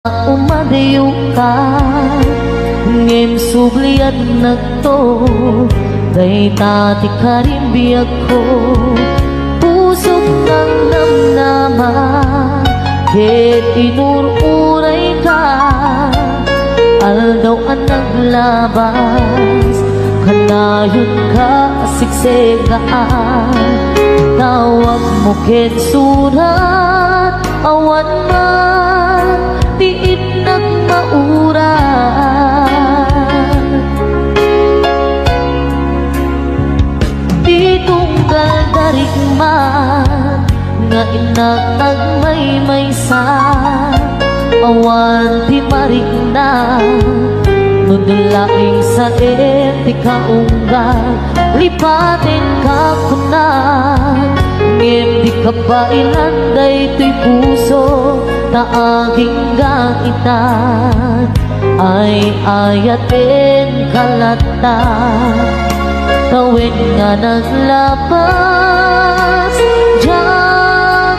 Umadayo ka ngem subliat nagto day tati karimbiyag ko pusok ng namnaman ket inururay ka aldaw ang naglabas kanayon ka siksegaan tawag mo ket surat awan man tiit nagmauran di tunggal darigman nga inakag may-maysa awan di marigna nudulaing sa eti kaunggal lipatin ka kunan ngem di kabailan daytoy puso na aking gaitan ay ayatin kalata kawin nga naglapas diyak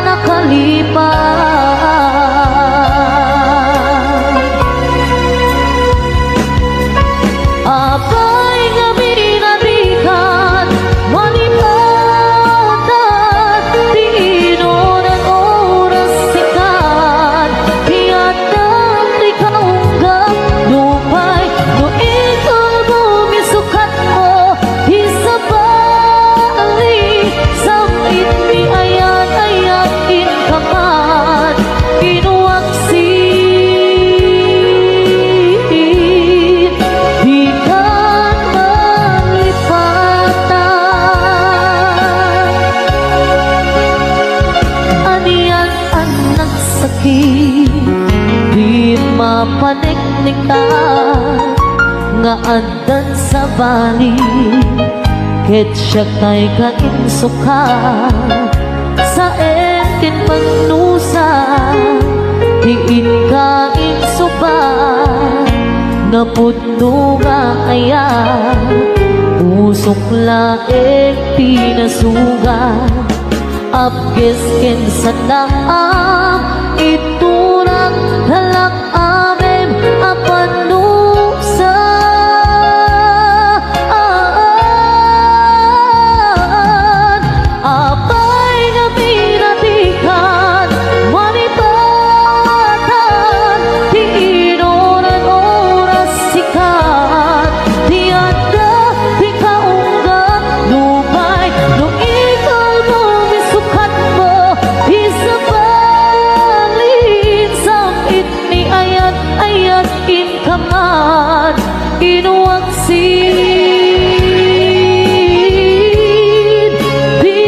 nakalipas abay nga binadikan manipatan di inoran oras sikan hiyatang di kaunggap lupay no ikaw bumisukat mo hisabali samit ni ayan inkaman inuwaksin di kan malipatan aniyan ang nagsakit di mapaneknikan nga andan sa bali ket siya kay kainsukan sa etin pagnusa diin kain suban nga pudno nga ayan usok laeng pinasugan apges ken sa naam iturang halak amem apanusa abay nga pinatikan manipatan di inoran oras sikat di anda di kaunggap lupay no ikaw bumisukat mo isabalin samit ni ayat inkaman inuwaksin di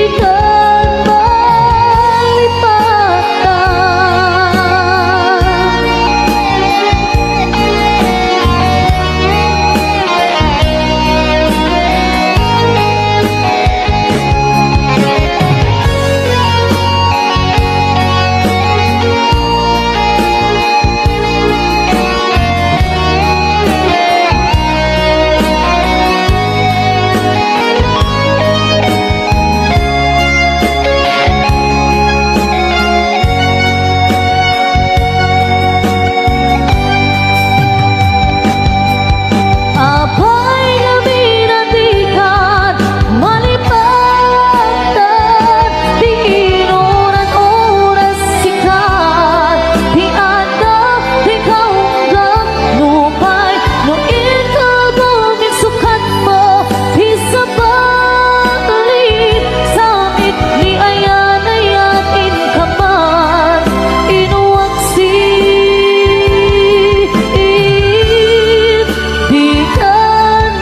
kan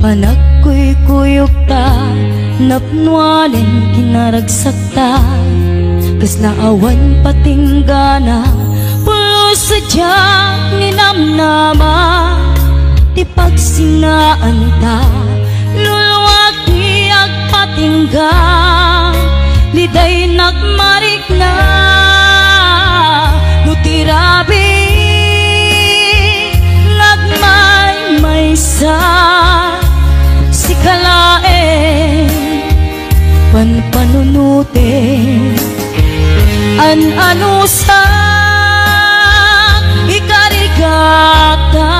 panagkuy-kuyok ta napnualin kinaragsak ta kas naawan patinggana pulos sadyang ninamnama ti pagsinaan ta luluwag ni agpatinggang liday nagmarik na nutirabi Ano sa ikarigata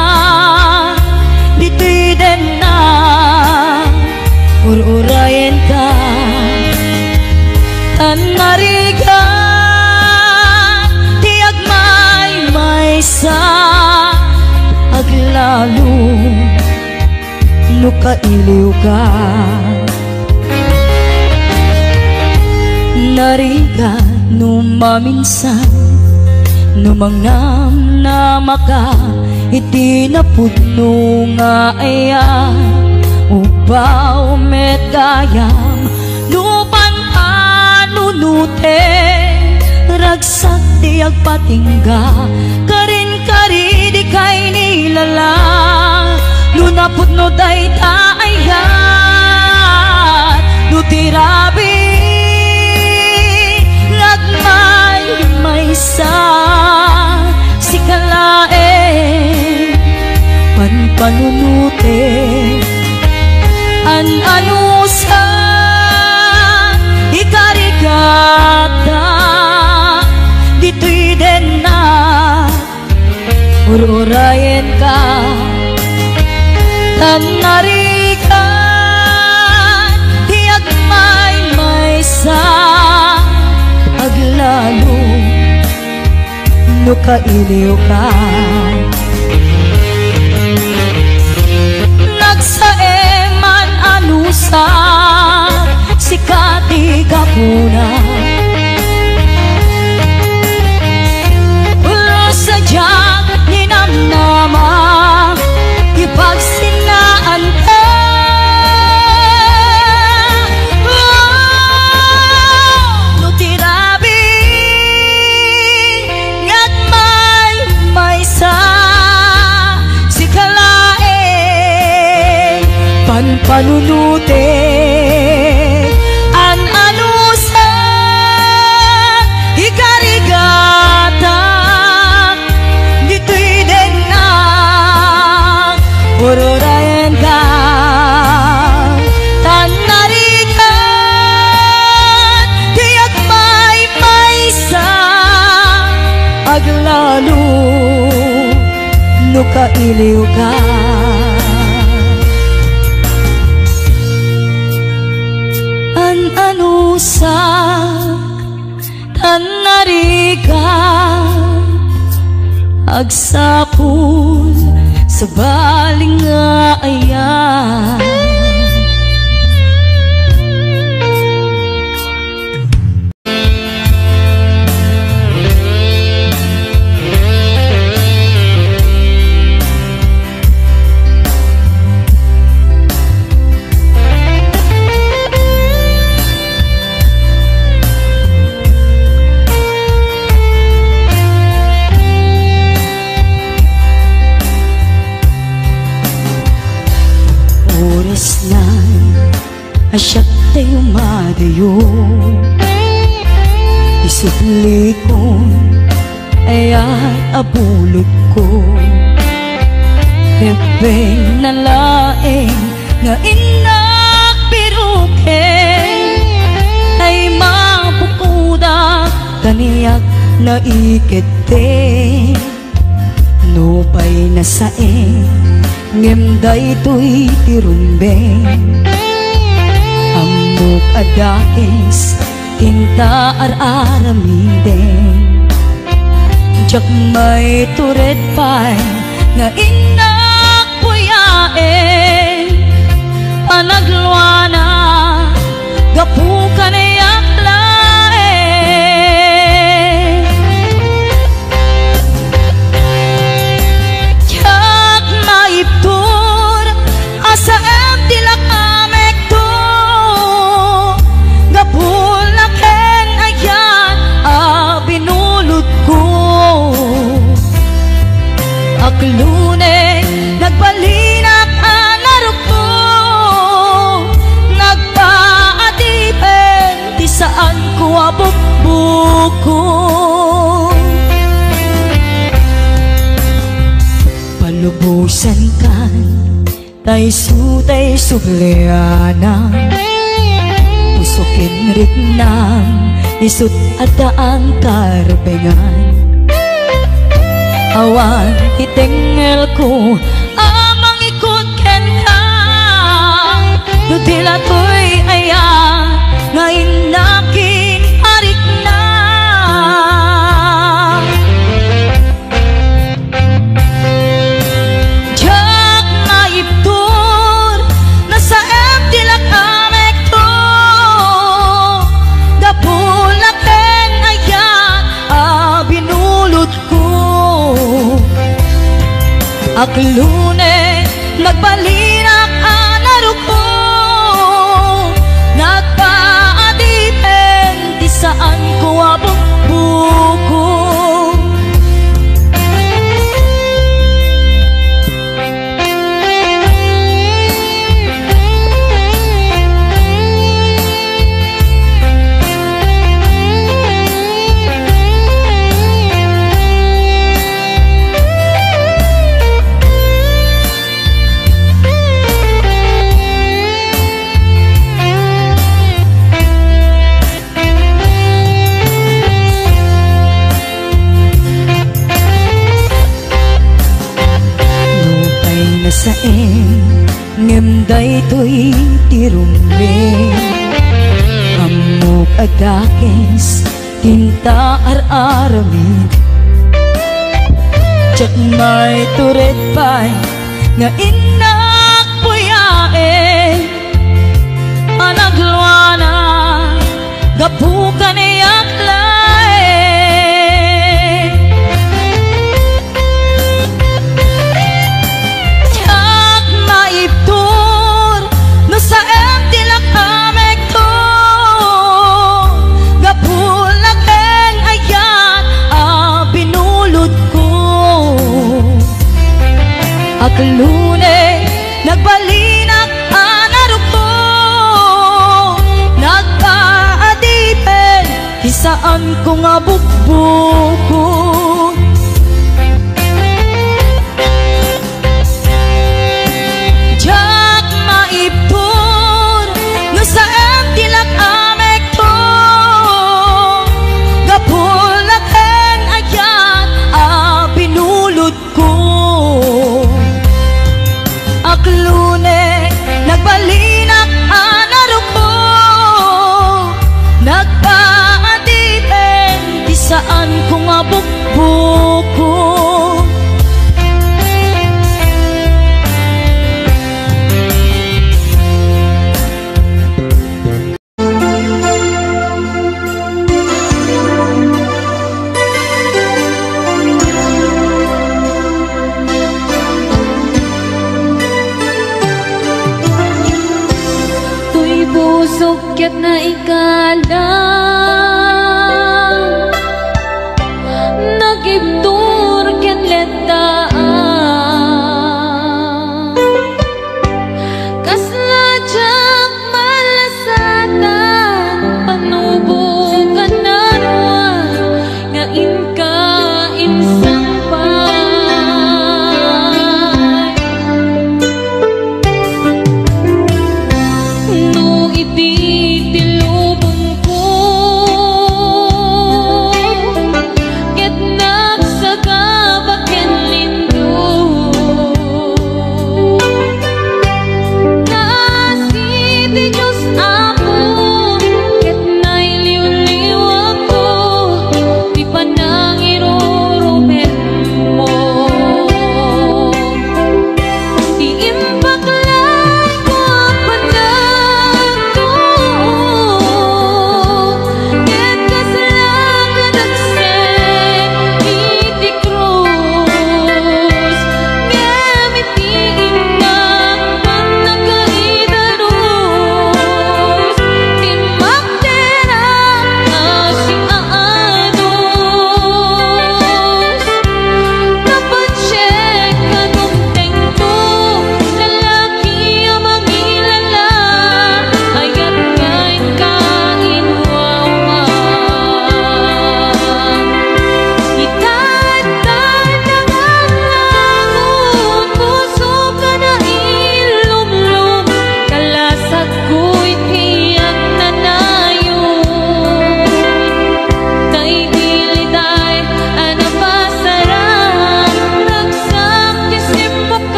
dito'y din na ururayan ka tanarigan tiag may sa aglalo no kailiw ka narigan no maminsan no mangnam na maka iti napudno nga ayan ubaw met gayam no pananunute ragsak di agpatingga karin kari di kay nilala no napudno day taayan no tirabi may sa sikalae panpanunute ano sa ikarigata dito'y din na ururayan ka tanarigan tiyak may sa aglalo no kailiw ka nagsaeman anusa sikati kapuna ulo sa diyag ninamnama ipagsinaan ka no tirabi panunute ano sa ikarigata dito'y din na ururayan ka tanarigan tiyak may sa aglalo no kailiw ka ano sa tanarigan agsapul sa baling nga ayan asyak tayo madayo isubli ko ayat abulot ko Bebeng na laeng nga inak piruken ay mapukuda kaniyak na ikete nupay na saeng ngemday to'y tirumbeng amok adakes tinta ar-aramiden jak may turet pay nga inak puyaen panagluana gapukan iyak laen jak maiptur asa em tilak amek to gapulaken ayan binulot ko aklune nagbalinak anarok ko nagpaadipen ti saan ko abukbuko palubusan kan tay sutay subliana sukin ritnam isut adaang karbengan awan itengel ko amang ikut ken ka dutila to'y aya ngayon nakin harik na jak naiptur nasa empty lakamek to gapulaken ayan binulot ko aklune nagbalinak anaro ko nagpaadipen di saan ko abok buko saen ngemday to'y tirumbe amok adakes tinta ar-aramid tsak may turet pa'y nga inak puyae anagluana gapukan iyak aklune nagbalinak anaro ko nagpaadipen kisaan ko nga bukbuko jak maiptur no sa empty lakamek to gapulaken ayan binulot ko aklune nagbalinak anaro ko nagpaadipen di saan ko nga bukbuko Sukyat na ikala